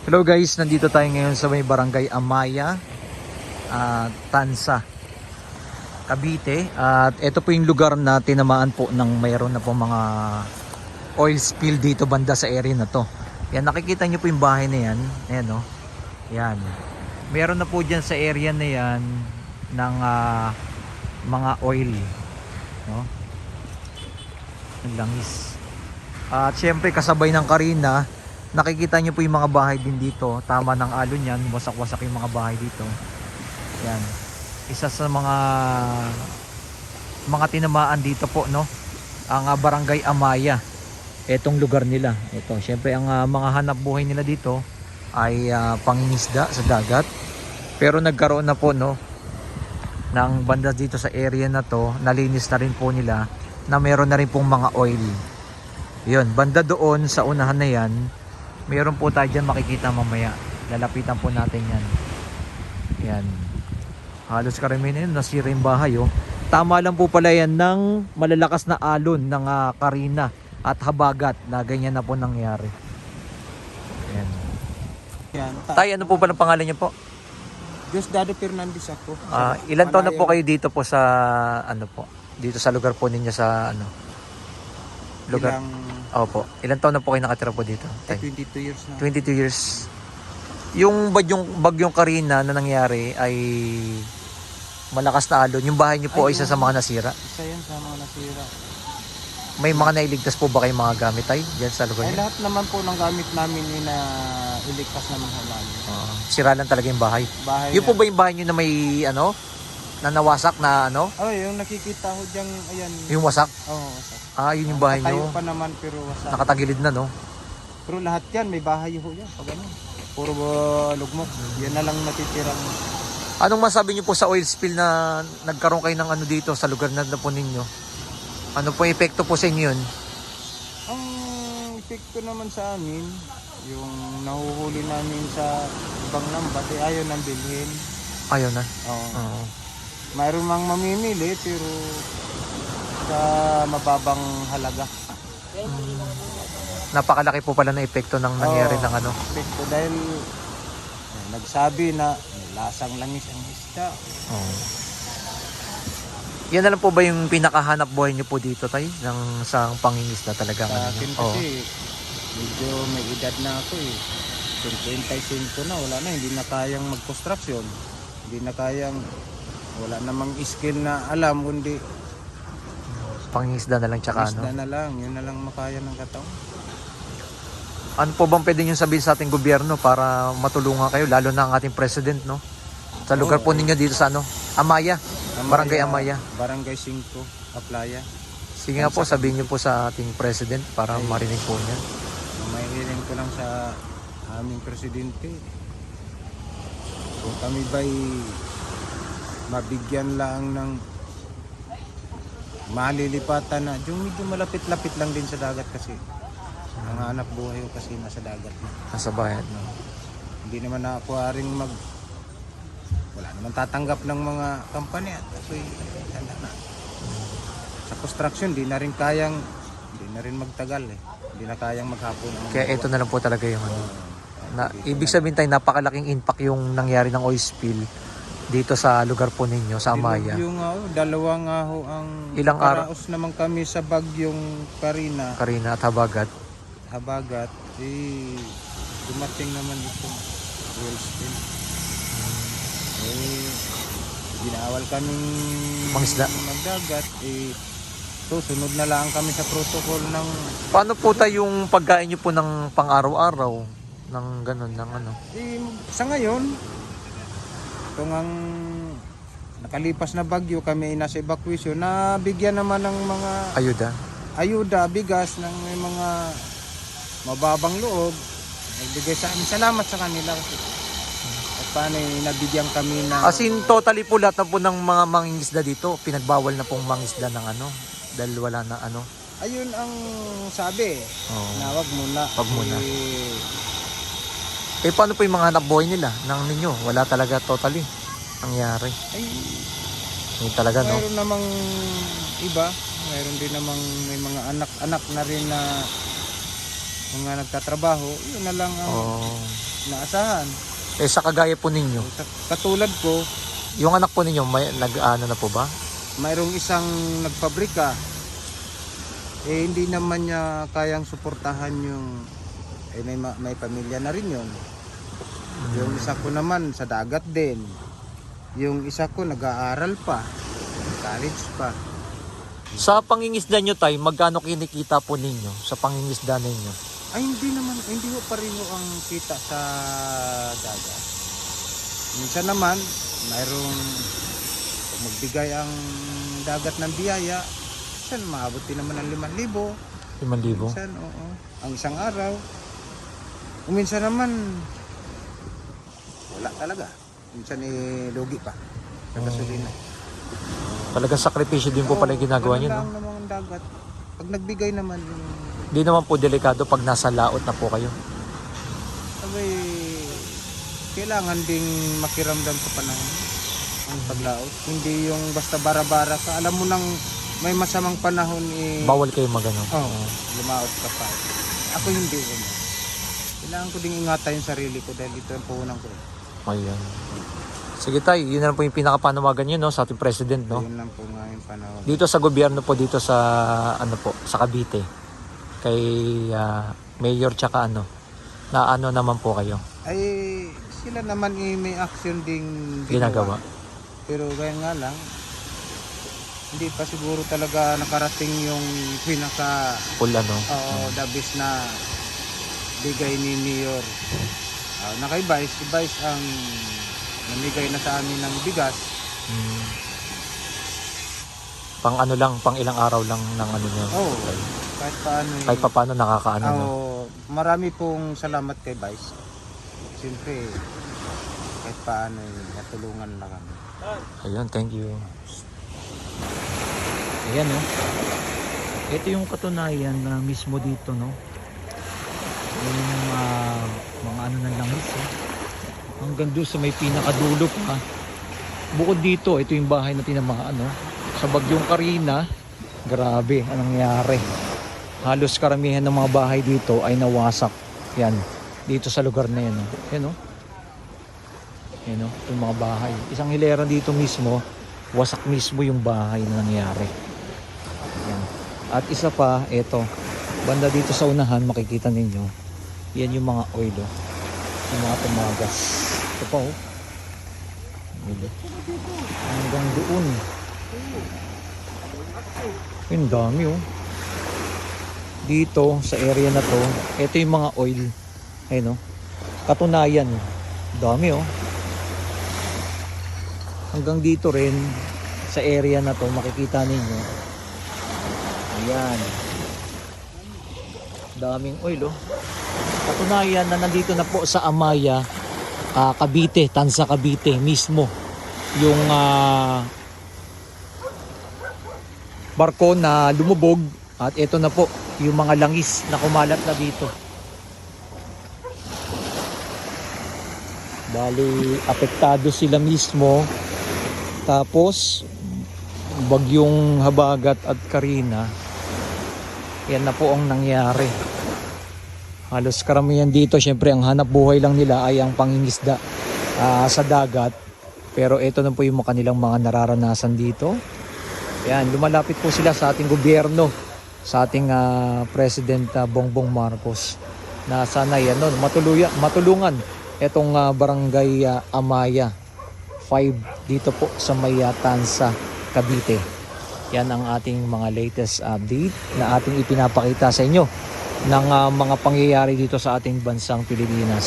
Hello guys, nandito tayo ngayon sa may barangay Amaya, Tansa, Cavite. At ito po yung lugar na tinamaan po ng mayroon na po mga oil spill dito banda sa area na to. Yan, nakikita nyo po yung bahay na yan. Ayan o. Yan. Meron na po dyan sa area na yan ng mga oil. No? Ang langis. At syempre kasabay ng Karina, nakikita nyo po yung mga bahay din dito. Tama ng alon yan. Wasak-wasak yung mga bahay dito. Yan. Isa sa mga tinamaan dito po, no? Ang barangay Amaya. Etong lugar nila. Ito. Syempre ang mga hanap buhay nila dito ay pangingisda sa dagat. Pero nagkaroon na po, no, ng banda dito sa area na to. Nalinis na rin po nila na meron na rin pong mga oil. Yun. Banda doon sa unahan na yan, meron po tayo dyan makikita mamaya. Lalapitan po natin yan. Yan. Halos karamihan yun. Nasira yung bahay. Oh. Tama lang po pala yan ng malalakas na alon ng Karina at Habagat na ganyan na po nangyari. Yan. Yan. Tay, ano po palang pangalan niyo po? Diosdado Fernandez ako. Ilan taon na po kayo dito po sa ano po? Dito sa lugar po ninyo sa ano? Lugar? Opo. Ilan taon na po kayo nakatira po dito? Tay? 22 years na. 22 years. Yung bagyong Karina na nangyari ay malakas na alon. Yung bahay niyo po ay isa sa mga nasira. Isa yan sa mga nasira. May mga nailigtas po ba kayong mga gamit ay diyan sa lugar Ay niyo? lahat naman po ng gamit namin yun na iligtas naman sa namin. Sira lang talaga yung bahay. Bahay Yung po ba yung bahay niyo na may ano? Na nawasak na ano? Oh, yung nakikita ko diyan, ayan. Yung wasak? Oh, wasak. Yun yung bahay Tayo niyo. pa naman pero wasak. Nakatagilid na, no? Pero lahat yan, may bahay ho yan. Pag ano. Puro lugmok. Yan na lang natitirang. Anong masabi niyo po sa oil spill na nagkaroon kayo ng ano dito sa lugar na po ninyo? Ano po yung epekto po sa inyo yun? Ang epekto naman sa amin, yung nahuhuli namin sa ibang lambat, ayaw nang bilhin. Ayaw na. Oo. Oo. Mayroon mang mamimili pero sa mababang halaga. Napakalaki po pala na epekto ng nangyari ng ano. Epekto dahil nagsabi na lasang langis ang isda. Oo. Yan na lang po ba yung pinakahanap buhay niyo po dito, tay? Ng sa pangingisda talaga? Sa akin Oo. kasi medyo may edad na ako eh. 55 na, wala na, hindi na kayang mag-construction. Hindi na kayang, wala namang skill na alam kundi Pangingisda na lang tsaka isda ano. na lang, yun na lang makaya ng katao. Ano po bang pwede niyo sabihin sa ating gobyerno para matulungan kayo, lalo na ang ating president, no? Sa lugar po ninyo dito sa ano? Amaya. Barangay Amaya. Barangay 5, Aplaya. Sige nga po, sabihin niyo po sa ating president para marinig po niya. Mahihiling ko lang sa aming presidente. Kung kami ba'y mabigyan lang ng malilipatan na, yung medyo malapit-lapit lang din sa dagat kasi. Ang hanap buhay ko kasi nasa dagat na. Nasa bayan, no? Hindi naman na ako aring wala naman tatanggap ng mga company at ako'y handa na. Sa construction, di na rin magtagal eh. Hindi na kayang maghapon. Kaya ito na lang po talaga yung ano. Ibig sabihin tayo, napakalaking impact yung nangyari ng oil spill dito sa lugar po ninyo, sa Amaya. Yung dalawa nga ho ang Ilang araw? paraos naman kami sa bagyong Karina, Karina at Habagat. Habagat, dumating naman itong oil spill. Ginawal kaming Mangisda. magdagat, susunod na lang kami sa protocol ng Paano po tayo yung pagkain nyo po ng pang-araw-araw? Ng ganun, ng ano? sa ngayon itong ang nakalipas na bagyo kami ay nasa evacuation na bigyan naman ng mga ayuda, bigas ng may mga mababang loob. Nagbigay sa amin, salamat sa kanila kasi at paano nabigyan kami na As in, totally po lahat na po ng mga mangingisda dito, pinagbawal na pong mangisda ng ano, dahil wala na ano. ayun ang sabi na wag muna. Wag muna. Paano po yung mga hanap buhay nila ng ninyo? Wala talaga totally nangyari. Ay, Yun talaga, no? mayroon namang iba, mayroon din namang may mga anak-anak na rin na mga nagtatrabaho, yun na lang ang naasahan. Sa kagaya po ninyo, Katulad ko, yung anak po ninyo, may nag-ano na po ba? mayroong isang nagpabrika, hindi naman niya kayang suportahan yung, may pamilya na rin yun. Yung isa ko naman sa dagat din. Yung isa ko nag-aaral pa, college pa. Sa pangingisda nyo tay, magkano kinikita po ninyo sa pangingisda ninyo? Ay hindi mo pareho ang kita sa dagat. Minsan naman, mayroong pag magbigay ang dagat ng biyaya, minsan maabot din naman ng 5,000. 5,000? Minsan, oo. Ang isang araw. Kung minsan naman, wala talaga. Minsan lugi pa. Kagasolina. Talagang sakripisyo din po pala yung ginagawa nyo, no? Ganun lang naman ang dagat. Pag nagbigay naman, Hindi naman po delikado pag nasa laot na po kayo. sabi, kailangan ding makiramdam sa panahon ang paglaot. Hindi yung basta bara-bara ka. Alam mo nang may masamang panahon Bawal kayo magano. lumaot ka pa. Ako hindi. Kailangan ko ding ingatan yung sarili ko dahil ito ang puhunan ko. Ayan. Sige tay, yun na lang po yung pinakapanawagan nyo, no, sa ating president, no? Yun lang po nga yung panahon. Dito sa gobyerno po, dito sa ano po, sa Cavite. Kay mayor tsaka ano, na ano naman po kayo Ay, sila naman may action ding ginagawa. Pero gaya nga lang, hindi pa siguro talaga nakarating yung pinaka Full ano. dabis na bigay ni Mayor. Naka-Vice, si Vice ang namigay na sa amin ng bigas. Pang ano lang, pang ilang araw lang ng ano nyo. Kahit paano. Kahit pa paano nakakaano, no? Marami pong salamat kay Vice. Siyempre, kahit paano natulungan na kami. Ayun, thank you. Ayan, no? Ito yung katunayan na mismo dito, no? Yung mga ano na langis, eh. Hanggang doon sa may pinakadulo pa. Bukod dito, ito yung bahay natin ng mga ano. Sa Bagyong Karina, grabe, anong nangyari. Halos karamihan ng mga bahay dito ay nawasak. Yan, dito sa lugar na yan. Yan, no? Yan, no? Itong mga bahay. Isang hilera dito mismo, wasak mismo yung bahay na nangyari. Yan. At isa pa, ito. Banda dito sa unahan, makikita ninyo. Yan yung mga oil, oh. Yung mga tumagas. Ito pa, oh. Hanggang doon. Yung dami, oh. Dito sa area na to, ito yung mga oil. Ayun, oh. Katunayan. Dami, oh. Hanggang dito rin sa area na to, makikita ninyo. Ayan. Daming oil, oh. Katunayan na nandito na po sa Amaya, Cavite, Tanza Cavite mismo yung barko na lumubog, at ito na po yung mga langis na kumalat na dito. Bali, apektado sila mismo. Tapos Bagyong Habagat at Karina, yan na po ang nangyari. Halos karamihan dito, syempre ang hanap buhay lang nila ay ang pangingisda sa dagat. Pero ito na po yung kanilang mga nararanasan dito. Yan, lumalapit po sila sa ating gobyerno, sa ating President Bongbong Marcos, na sana yan, no, matulungan itong barangay Amaya 5 dito po sa may Tanza, Cavite. Yan ang ating mga latest update na ating ipinapakita sa inyo ng mga pangyayari dito sa ating bansang Pilipinas.